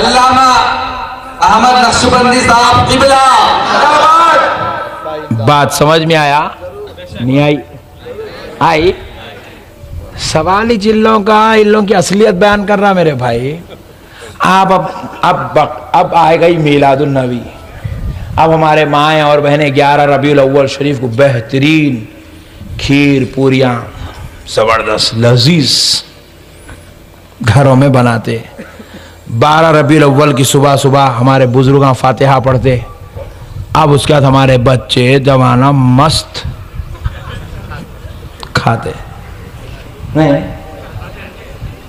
अल्लामा अहमद नक्शबंदी साहब किबला। बात समझ में आया? नहीं आई? आई? सवाल ही जिलों का, इन लोगों की असलियत बयान कर रहा मेरे भाई। आप अब आएगा ही मीलादुन नबी। अब हमारे माएँ और बहनें 11 रबीउल अव्वल शरीफ को बेहतरीन खीर पूरियाँ जबरदस्त लजीज घरों में बनाते। 12 रबीउल अव्वल की सुबह सुबह हमारे बुजुर्ग फातिहा पढ़ते। अब उसके बाद हमारे बच्चे जवाना मस्त खाते नहीं,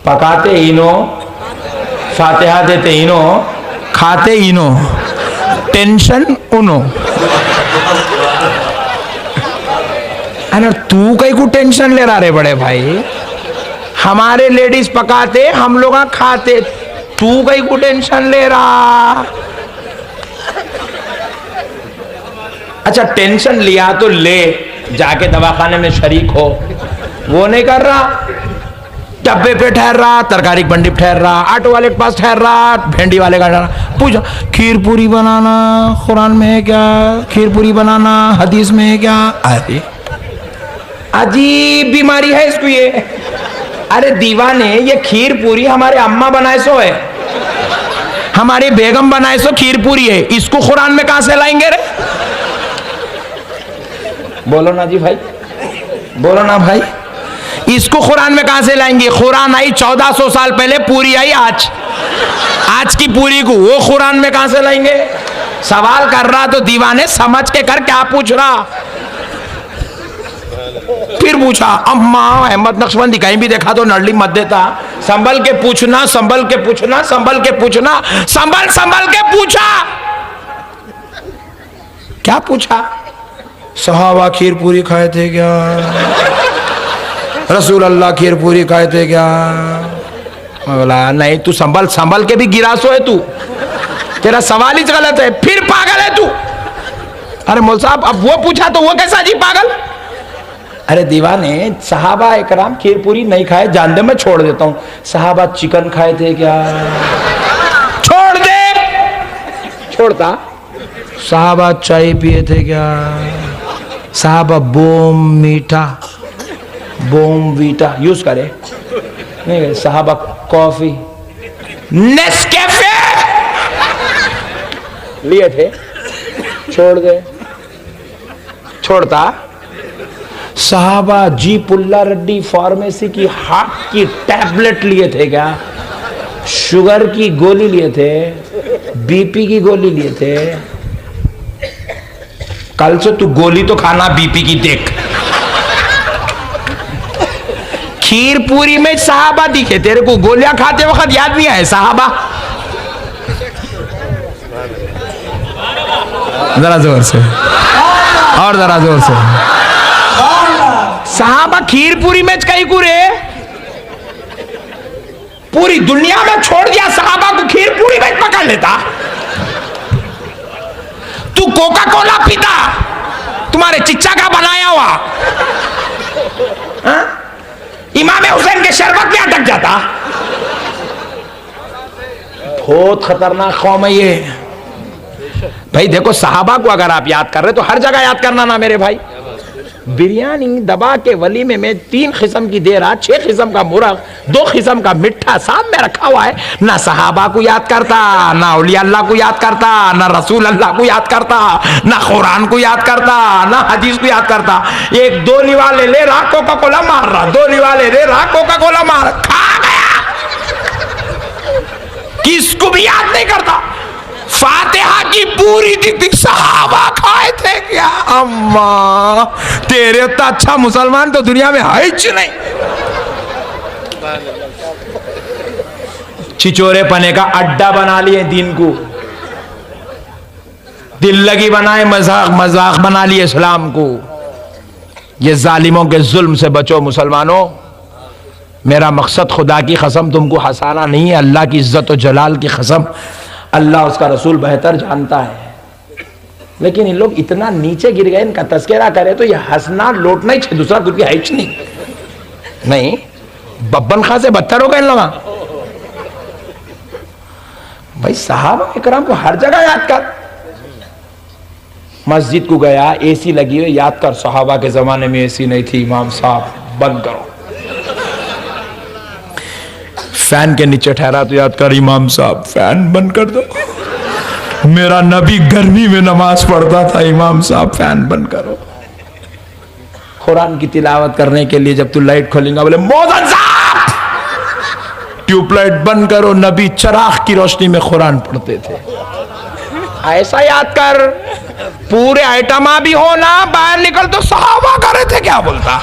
पकाते इनो, फातिहा देते इनो, खाते इनो, टेंशन उनो। अरे तू कहीं को टेंशन ले रहा रे बड़े भाई? हमारे लेडीज पकाते, हम लोग खाते, तू कहीं को टेंशन ले रहा? अच्छा टेंशन लिया तो ले, जाके दवाखाने में शरीक हो, वो नहीं कर रहा। डब्बे पे ठहर रहा, तरकारी मंडी पे ठहर रहा, ऑटो वाले के पास ठहर रहा, भेंडी वाले का ठहर। पूछो खीर पूरी बनाना कुरान में है क्या? खीर पूरी बनाना हदीस में है क्या? अरे अजीब बीमारी है इसको ये। अरे दीवाने, ये खीर पूरी हमारे अम्मा बनाए सो है, हमारी बेगम बनाए सो खीर पूरी है, इसको कुरान में कहां से लाएंगे रे? बोलो ना जी भाई, बोलो ना भाई, इसको कुरान में कहां से लाएंगे? कुरान आई 1400 साल पहले, पूरी आई आज की पूरी को वो कुरान में कहां से लाएंगे? सवाल कर रहा तो दीवाने समझ के कर, क्या पूछ रहा? फिर पूछा अम्मा अहमद नक्शबंदी कहीं भी देखा तो नड़ली मत देता। संभल के पूछना, संभल के पूछना, संभल के पूछना, संभल के पूछा। क्या पूछा? सहाबा खीर पूरी खाए थे क्या? रसूल अल्लाह खीर पूरी खाए थे क्या? मैं बोला नहीं, तू संभल के भी गिरासो है तू, तेरा सवाल ही गलत है, फिर पागल है तू। अरे मौल साहब अब वो पूछा तो वो कैसा जी पागल? अरे दीवाने, सहाबा इकराम खीर पूरी नहीं खाए, जान दे मैं छोड़ देता हूं। सहाबा चिकन खाए थे क्या? छोड़ दे, छोड़ता। सहाबा चाय पिए थे क्या? सहाबा बोम मीठा, बोम वीटा यूज करे नहीं? सहाबा कॉफी नेस्कैफे लिए थे, छोड़ दे, छोड़ता। सहाबा जी पुल्ला रेड्डी फार्मेसी की हार्ट की टैबलेट लिए थे क्या? शुगर की गोली लिए थे, बीपी की गोली लिए थे? कल से तू गोली तो खाना बीपी की देख। खीर पूरी में सहाबा दिखे तेरे को, गोलियां खाते वक्त याद नहीं आए सहाबा? जरा जोर से और जरा जोर से। सहाबा खीर पूरी में कहीं को रे? पूरी दुनिया में छोड़ दिया, सहाबा को खीर पूरी में पकड़ लेता। तू कोका कोला पीता, तुम्हारे चिच्चा का बनाया हुआ, हा? इमाम हुसैन के शरबत में अटक जाता। बहुत खतरनाक कौम है ये भाई। देखो सहाबा को अगर आप याद कर रहे तो हर जगह याद करना ना मेरे भाई। बिरयानी दबा के वलीमे में 3 किस्म की दे रहा, 6 किस्म का मुर्ग, 2 किस्म का मिठा सामने रखा हुआ है। ना सहाबा को याद करता, ना औलिया अल्लाह को याद करता, ना रसूल अल्लाह को याद करता, ना कुरान को याद करता, ना हदीस को याद करता। एक 2 निवाले ले रहा, कोका कोला मार रहा, 2 निवाले ले रहा, कोका कोला मार, खा गया, किसको भी याद नहीं करता। फातिहा की पूरी दी सहाबा खाए थे क्या? अम्मा तेरे उतना अच्छा मुसलमान तो दुनिया में है ही नहीं। छिचोरे पने का अड्डा बना लिए दीन को, दिल लगी बनाए, मजाक बना लिए इस्लाम को। ये जालिमों के जुल्म से बचो मुसलमानों। मेरा मकसद खुदा की कसम तुमको हंसाना नहीं है, अल्लाह की इज्जत और जलाल की कसम अल्लाह उसका रसूल बेहतर जानता है। लेकिन इन लोग इतना नीचे गिर गए, इनका तस्करा करे तो ये हंसना लौटना ही दूसरा कुछ भी है नहीं। बब्बन खां से बदतर हो गए इन लोग। भाई साहबा इकराम को हर जगह याद कर। मस्जिद को गया, एसी लगी हुई, याद कर सहाबा के जमाने में एसी नहीं थी, इमाम साहब बंद करो। फैन के नीचे ठहरा तो याद कर, इमाम साहब फैन बंद कर दो, मेरा नबी गर्मी में नमाज पढ़ता था, इमाम साहब फैन बंद करो। कुरान की तिलावत करने के लिए जब तू लाइट खोलेगा बोले मौजन साहब ट्यूबलाइट बंद करो, नबी चराग की रोशनी में कुरान पढ़ते थे। ऐसा याद कर, पूरे आइटमा भी हो ना, बाहर निकल तो सहाबा कर रहे थे, क्या बोलता,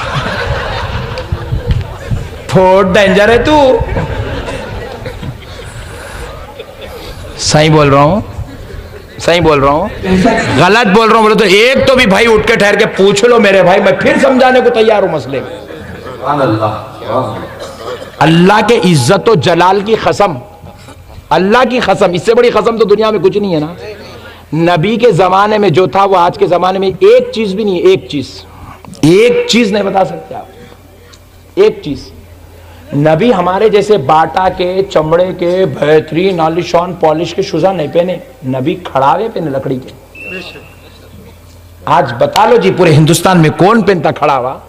थोड़ा डेंजर है तू। सही बोल रहा हूं, सही बोल रहा हूं, गलत बोल रहा हूं बोले तो एक तो भी भाई उठ के ठहर के पूछ लो मेरे भाई, मैं फिर समझाने को तैयार हूं मसले में। अल्लाह के इज्जत और जलाल की कसम, अल्लाह की कसम, इससे बड़ी कसम तो दुनिया में कुछ नहीं है ना। नबी के जमाने में जो था वो आज के जमाने में एक चीज भी नहीं है, एक चीज नहीं बता सकते आप, एक चीज। नबी हमारे जैसे बाटा के, चमड़े के, बेहतरीन आलिशान पॉलिश के शुजा नहीं पहने, नबी खड़ावे पहने लकड़ी के। आज बता लो जी पूरे हिंदुस्तान में कौन पहनता खड़ावा?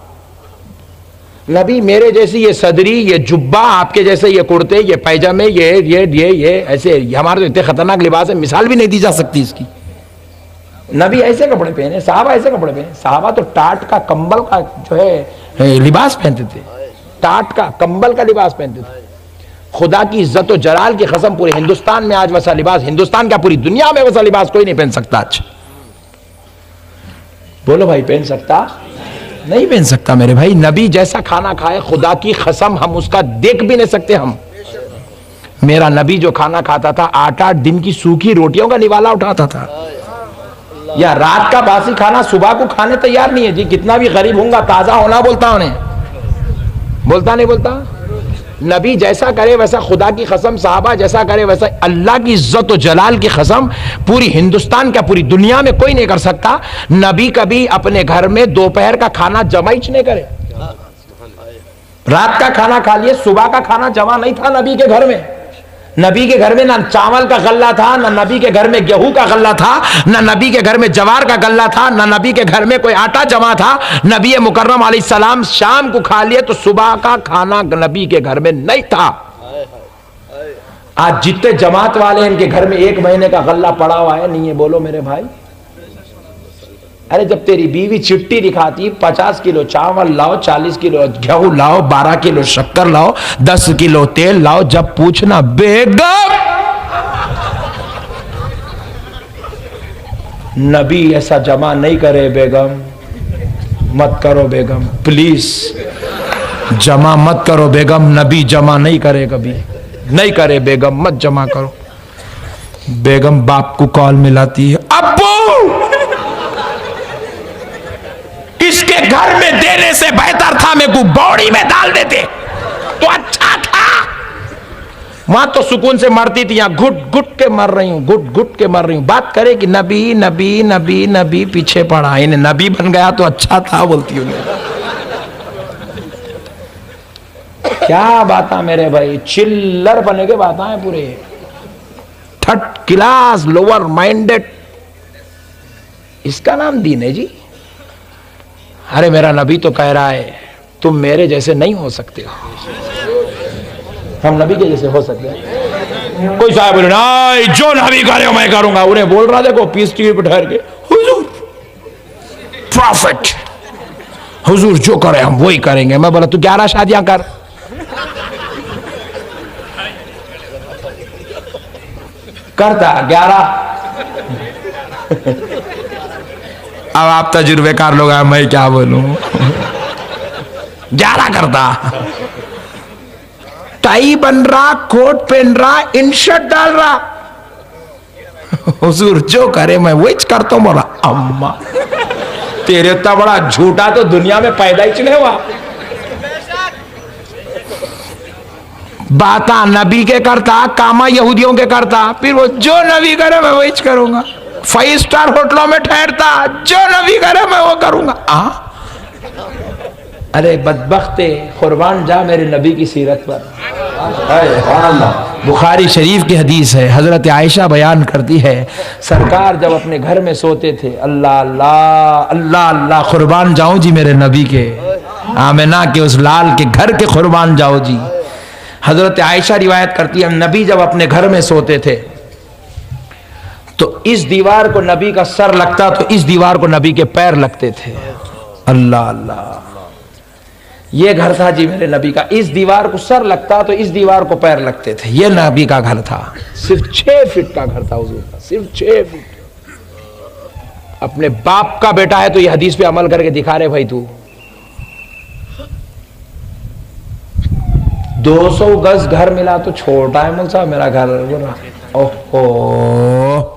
नबी मेरे जैसी ये सदरी, ये जुब्बा, आपके जैसे ये कुर्ते, ये पैजामे, ये ऐसे, हमारे तो इतने खतरनाक लिबास है, मिसाल भी नहीं दी जा सकती इसकी। नबी ऐसे कपड़े पहने, साहबा ऐसे कपड़े पहने। साहबा तो टाट का, कंबल का जो है लिबास पहनते थे, टाट का, कंबल का लिबास पहनते थे। खुदा की इज्जत और जलाल की कसम, पूरे हिंदुस्तान में आज वैसा लिबास, हिंदुस्तान क्या पूरी दुनिया में वैसा लिबास कोई नहीं पहन सकता आज। बोलो भाई, पहन सकता? नहीं पहन सकता मेरे भाई। नबी जैसा खाना खाए, खुदा की कसम हम उसका देख भी नहीं सकते हम। मेरा नबी जो खाना खाता था, 8-8 दिन की सूखी रोटियों का निवाला उठाता था, या रात का बासी खाना सुबह को खाने तैयार नहीं है जी। कितना भी गरीब होगा, ताजा होना बोलता उन्हें, बोलता नहीं बोलता। नबी जैसा करे वैसा, खुदा की कसम, साहबा जैसा करे वैसा, अल्लाह की इज्जत और जलाल की कसम, पूरी हिंदुस्तान क्या पूरी दुनिया में कोई नहीं कर सकता। नबी कभी अपने घर में दोपहर का खाना जमा ही नहीं करे। रात का खाना खा लिए, सुबह का खाना जमा नहीं था नबी के घर में। नबी के घर में ना चावल का गल्ला था, ना नबी के घर में गेहूं का गल्ला था, ना नबी के घर में जवार का गल्ला था, ना नबी के घर में कोई आटा जमा था। नबी मुकर्रम अलैहिस्सलाम शाम को खा लिए तो सुबह का खाना नबी के घर में नहीं था। आज जितने जमात वाले इनके घर में 1 महीने का गल्ला पड़ा हुआ है, नहीं है? बोलो मेरे भाई। अरे जब तेरी बीवी चिट्ठी दिखाती, 50 किलो चावल लाओ, 40 किलो गेहूं लाओ, 12 किलो शक्कर लाओ, 10 किलो तेल लाओ, जब पूछना बेगम, नबी ऐसा जमा नहीं करे बेगम, मत करो बेगम, प्लीज जमा मत करो बेगम, नबी जमा नहीं करे, कभी नहीं करे बेगम, मत जमा करो। बेगम बाप को कॉल मिलाती है, अब्बू इसके घर में देने से बेहतर था मेरे को बौड़ी में डाल देते तो अच्छा था। वहां तो सुकून से मरती थी, यहां घुट घुट के मर रही हूं, घुट घुट के मर रही हूं। बात करे कि नबी नबी नबी नबी, पीछे पड़ा, इन्हें नबी बन गया तो अच्छा था बोलती हूं। क्या बात है मेरे भाई, चिल्लर बने के बात है पूरे, 3rd क्लास लोअर माइंडेड, इसका नाम दीन है जी। अरे मेरा नबी तो कह रहा है तुम मेरे जैसे नहीं हो सकते हो, हम नबी के जैसे हो सकते हैं। कोई साहब बोले नहीं, जो नबी करे मैं करूंगा। उन्हें बोल रहा देखो पीस टीवी पे ठहर के, हुजूर प्रॉफिट, हुजूर जो करे हम वही करेंगे। मैं बोला तू 11 शादियां कर, करता 11। अब आप तजुर्बेकार लोग हैं, मैं क्या बोलूं, 11 करता। टाई बन रहा, कोट पहन रहा, इन शर्ट डाल रहा, हुजूर जो करे मैं वही करता हूं। बोला अम्मा तेरे इतना बड़ा झूठा तो दुनिया में पैदा ही नहीं हुआ। बाता नबी के करता, कामा यहूदियों के करता, फिर वो जो नबी करे मैं वही करूंगा। 5 स्टार होटलों में ठहरता, जो नबी करे मैं वो करूंगा। अरे बदबख्ते, कुर्बान जा मेरे नबी की सीरत पर। बुखारी शरीफ की हदीस है, हजरत आयशा बयान करती है, सरकार जब अपने घर में सोते थे, अल्लाह अल्लाह अल्लाह अल्लाह, कुर्बान जाऊं जी मेरे नबी के, आमिना के उस लाल के घर के कुर्बान जाओ जी। हजरत आयशा रिवायत करती है, नबी जब अपने घर में सोते थे तो इस दीवार को नबी का सर लगता तो इस दीवार को नबी के पैर लगते थे। अल्लाह अल्लाह, ये घर था जी मेरे नबी का, इस दीवार को सर लगता तो इस दीवार को पैर लगते थे। ये नबी का घर था, सिर्फ 6 फीट का घर था हुजूर का, सिर्फ 6 फीट। अपने बाप का बेटा है तो ये हदीस पे अमल करके दिखा रहे भाई तू। 200 गज घर मिला तो छोटा है मुझसा मेरा घर। ओहो,